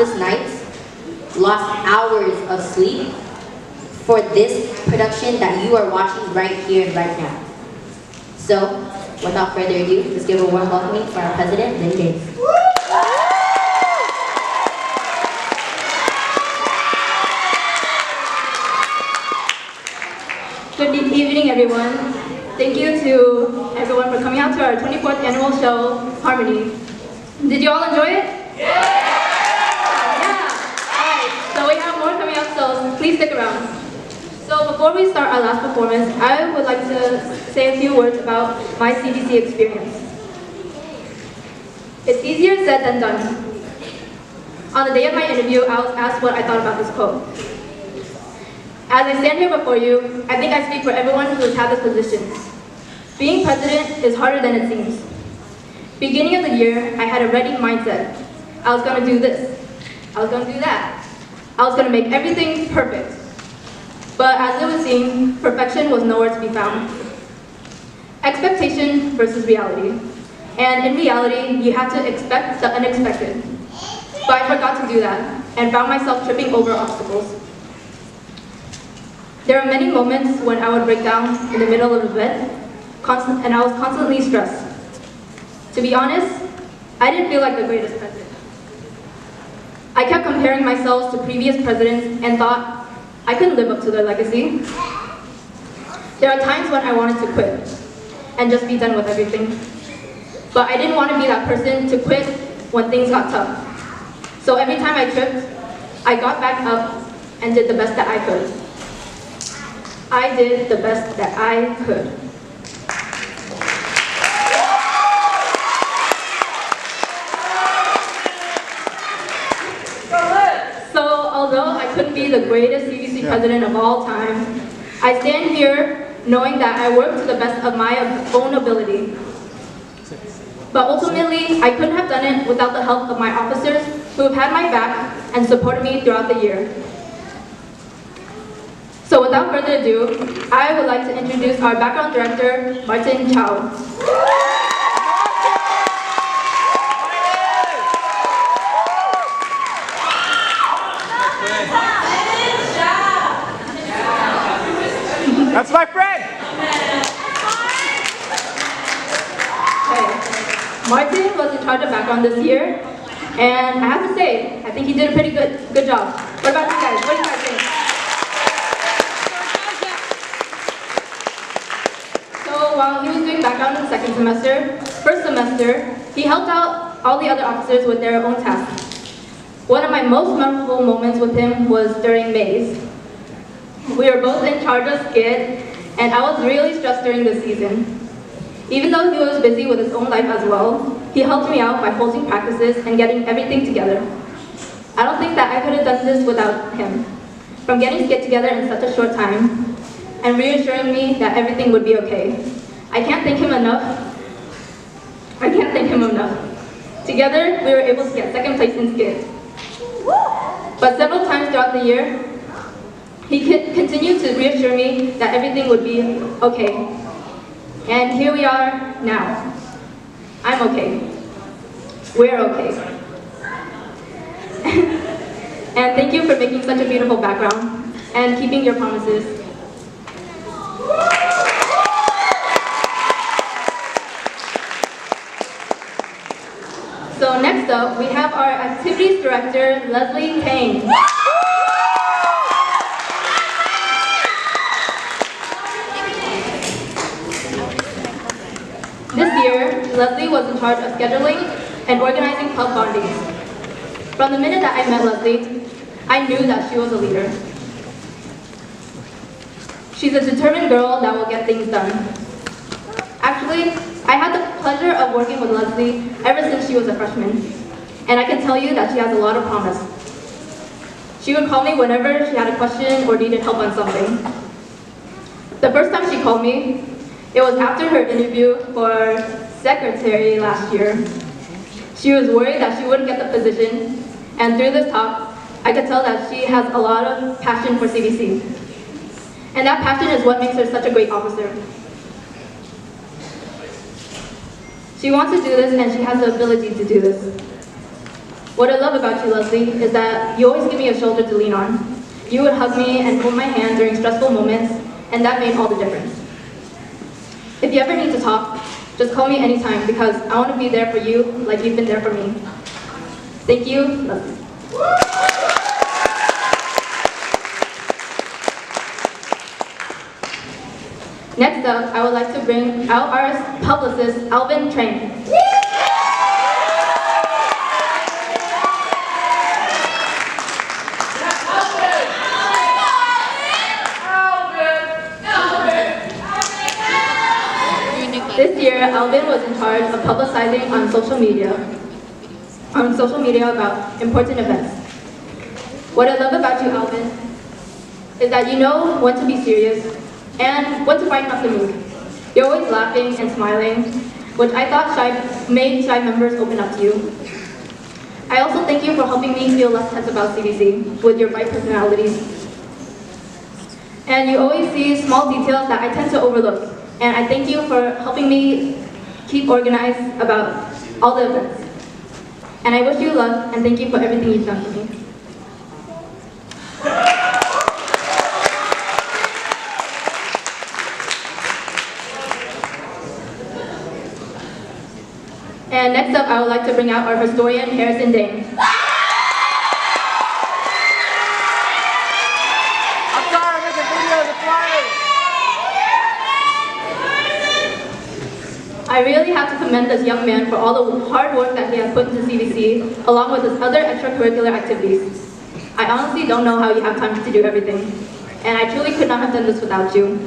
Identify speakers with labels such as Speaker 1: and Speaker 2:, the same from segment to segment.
Speaker 1: countless nights, lost hours of sleep for this production that you are watching right here and right now. So, without further ado, let's give a warm welcoming for our president, Lynn Gaines.
Speaker 2: Good evening, everyone. Thank you to everyone for coming out to our 24th annual show, Harmony. Did you all enjoy it? Yeah! Alright, so we have more coming up, so please stick around. So before we start our last performance, I would like to say a few words about my CBC experience. It's easier said than done. On the day of my interview, I was asked what I thought about this quote. As I stand here before you, I think I speak for everyone who has had this position. Being president is harder than it seems. Beginning of the year, I had a ready mindset. I was going to do this. I was going to do that. I was going to make everything perfect. But as it would seem, perfection was nowhere to be found. Expectation versus reality. And in reality, you have to expect the unexpected. But I forgot to do that, and found myself tripping over obstacles. There are many moments when I would break down in the middle of an event, and I was constantly stressed. To be honest, I didn't feel like the greatest president. I kept comparing myself to previous presidents and thought I couldn't live up to their legacy. There are times when I wanted to quit and just be done with everything. But I didn't want to be that person to quit when things got tough. So every time I tripped, I got back up and did the best that I could. I did the best that I could. So although I couldn't be the greatest CBC president of all time, I stand here knowing that I worked to the best of my own ability. But ultimately, I couldn't have done it without the help of my officers who have had my back and supported me throughout the year. So without further ado, I would like to introduce our background director, Martin Chow.
Speaker 3: That's my friend!
Speaker 2: Okay. Martin was in charge of background this year, and I have to say, I think he did a pretty good job. What about you guys? What do you guys think? While he was doing background in the second semester, first semester, he helped out all the other officers with their own tasks. One of my most memorable moments with him was during Maze. We were both in charge of skit, and I was really stressed during this season. Even though he was busy with his own life as well, he helped me out by hosting practices and getting everything together. I don't think that I could have done this without him. From getting skit together in such a short time, and reassuring me that everything would be okay. I can't thank him enough. Together, we were able to get second place in skit. But several times throughout the year, he continued to reassure me that everything would be okay. And here we are now. I'm okay. We're okay. And thank you for making such a beautiful background and keeping your promises. So next up, we have our activities director, Leslie Kane. This year, Leslie was in charge of scheduling and organizing club bondings. From the minute that I met Leslie, I knew that she was a leader. She's a determined girl that will get things done. Actually, I had the pleasure of working with Leslie ever since she was a freshman, and I can tell you that she has a lot of promise. She would call me whenever she had a question or needed help on something. The first time she called me, it was after her interview for secretary last year. She was worried that she wouldn't get the position, and through this talk, I could tell that she has a lot of passion for CBC. And that passion is what makes her such a great officer. She wants to do this, and she has the ability to do this. What I love about you, Leslie, is that you always give me a shoulder to lean on. You would hug me and hold my hand during stressful moments, and that made all the difference. If you ever need to talk, just call me anytime because I want to be there for you like you've been there for me. Thank you, Leslie. Next up, I would like to bring out our publicist, Alvin Train. This year, Alvin was in charge of publicizing on social media about important events. What I love about you, Alvin, is that you know when to be serious and when to brighten up the mood. You're always laughing and smiling, which I thought made shy members open up to you. I also thank you for helping me feel less tense about CBC with your bright personalities. And you always see small details that I tend to overlook. And I thank you for helping me keep organized about all the events. And I wish you luck and thank you for everything you've done for me. And next up, I would like to bring out our historian, Harrison Dane. I really have to commend this young man for all the hard work that he has put into CBC, along with his other extracurricular activities. I honestly don't know how you have time to do everything, and I truly could not have done this without you.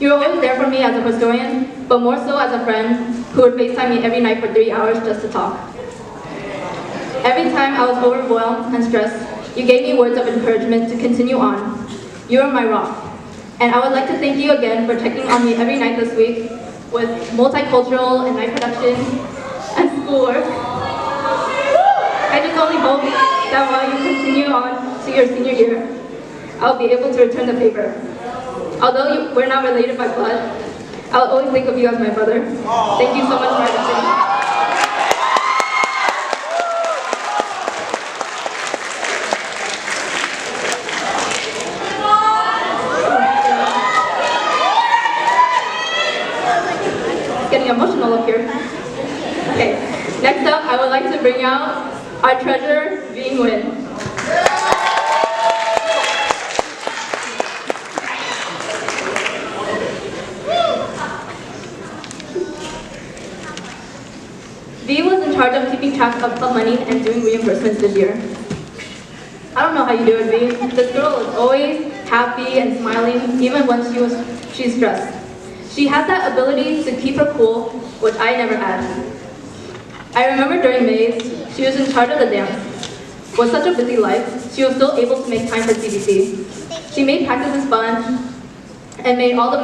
Speaker 2: You were always there for me as a historian, but more so as a friend who would FaceTime me every night for 3 hours just to talk. Every time I was overwhelmed and stressed, you gave me words of encouragement to continue on. You are my rock. And I would like to thank you again for checking on me every night this week with multicultural and night production and schoolwork. I just only hope that while you continue on to your senior year, I'll be able to return the favor. Although we're not related by blood, I'll always think of you as my brother. Thank you so much for everything. Getting emotional up here. Okay, next up, I would like to bring out our treasurer, Ving Nguyen. V was in charge of keeping track of club money and doing reimbursements this year. I don't know how you do it, V. This girl is always happy and smiling, even when she's stressed. She has that ability to keep her cool, which I never had. I remember during Mays, she was in charge of the dance. With such a busy life, she was still able to make time for CBC. She made practices fun and made all the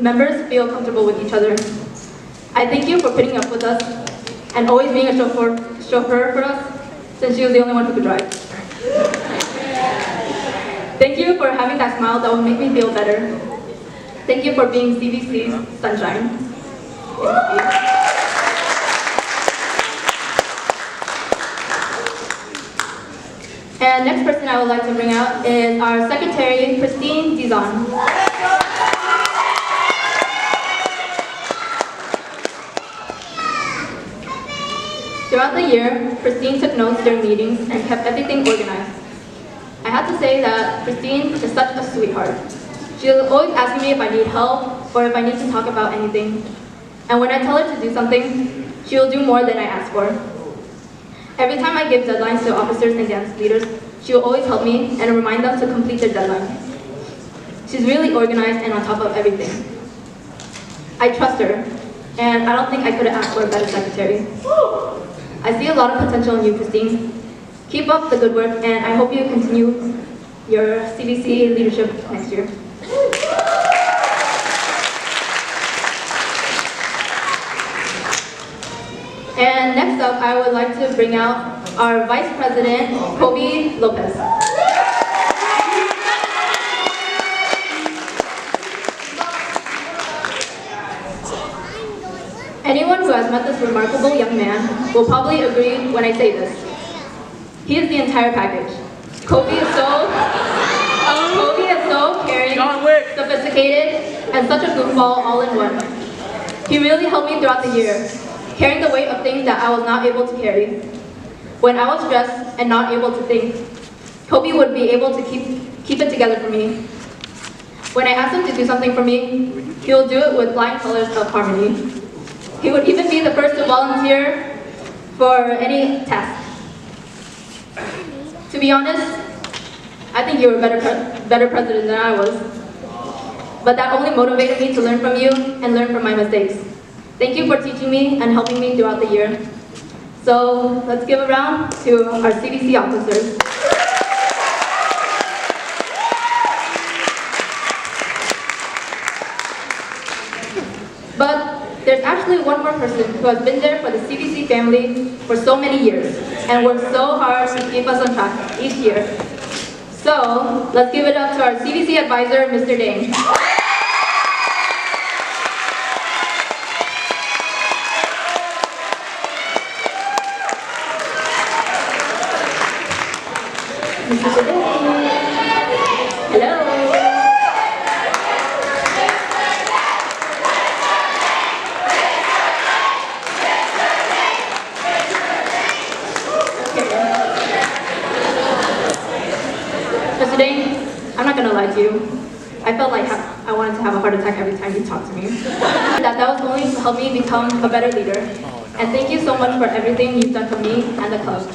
Speaker 2: members feel comfortable with each other. I thank you for putting up with us and always being a chauffeur for us, since she was the only one who could drive. Thank you for having that smile that will make me feel better. Thank you for being CBC's sunshine. Thank you. And next person I would like to bring out is our secretary, Christine Dizon. Throughout the year, Christine took notes during meetings and kept everything organized. I have to say that Christine is such a sweetheart. She'll always ask me if I need help or if I need to talk about anything. And when I tell her to do something, she'll do more than I ask for. Every time I give deadlines to officers and dance leaders, she'll always help me and remind them to complete their deadline. She's really organized and on top of everything. I trust her, and I don't think I could have asked for a better secretary. I see a lot of potential in you, Christine. Keep up the good work, and I hope you continue your CBC leadership next year. And next up, I would like to bring out our Vice President, Kobe Lopez. Anyone who has met this remarkable young man will probably agree when I say this. He is the entire package. Kobe is so caring, sophisticated, and such a goofball all in one. He really helped me throughout the year, carrying the weight of things that I was not able to carry. When I was stressed and not able to think, Kobe would be able to keep it together for me. When I asked him to do something for me, he will do it with flying colors of harmony. He would even be the first to volunteer for any task. To be honest, I think you were a better president than I was. But that only motivated me to learn from you and learn from my mistakes. Thank you for teaching me and helping me throughout the year. So let's give a round to our CBC officers. But there's actually one more person who has been there for the CBC family for so many years and worked so hard to keep us on track each year. So let's give it up to our CBC advisor, Mr. Dane. Mr. Dane. Hello. Mr. Dane, I'm not gonna lie to you. I felt like I wanted to have a heart attack every time you talked to me. That was only to help me become a better leader. And thank you so much for everything you've done for me and the club.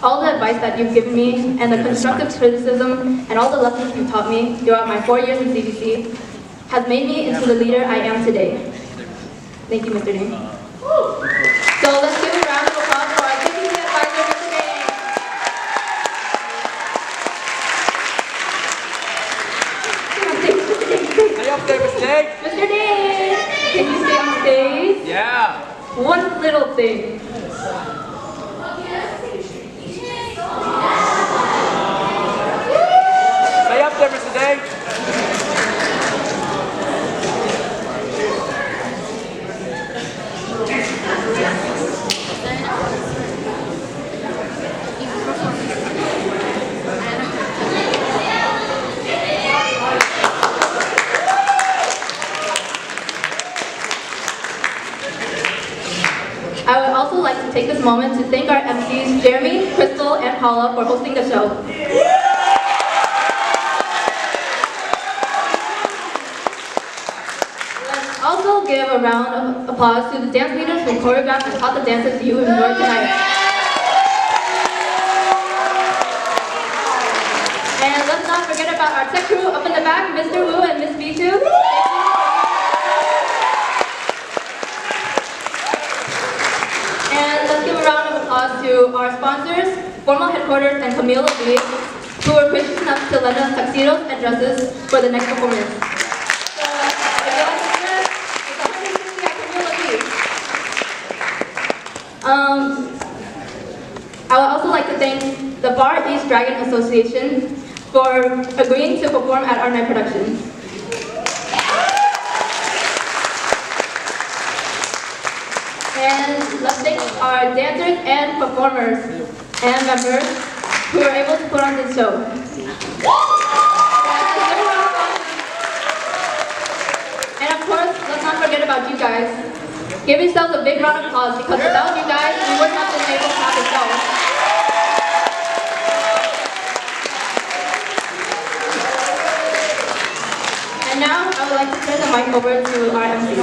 Speaker 2: All the advice that you've given me and the constructive criticism and all the lessons you taught me throughout my 4 years in CBC has made me into the leader I am today. Thank you, Mr. Dane. So let's give a round of applause for our CBC advisor, Mr. Dane.
Speaker 3: Stay up there, Mr. Dane.
Speaker 2: Mr. Dane, can you stay on stage?
Speaker 3: Yeah.
Speaker 2: One little thing.
Speaker 3: Stay up there, Mr. Dane.
Speaker 2: I would also like to take this moment to thank our MCs, Jeremy, Crystal, and Paula for hosting the show. Let's also give a round of applause to the dance leaders who choreographed and taught the dances you enjoyed tonight. And let's not forget about our tech crew up in the back, Mr. Wu and Miss B2. And let's give a round of applause to our sponsors, Formal Headquarters and Camille Lee, who were gracious enough to lend us tuxedos and dresses for the next performance. So, if you like the dress, it's 160 at Camille Lee. I would also like to thank the Bar East Dragon Association for agreeing to perform at our night production. And let's thank our dancers and performers and members who were able to put on this show. And of course, let's not forget about you guys. Give yourselves a big round of applause because without you guys, we would not have been able to have the show. And now, I would like to turn the mic over to our MC.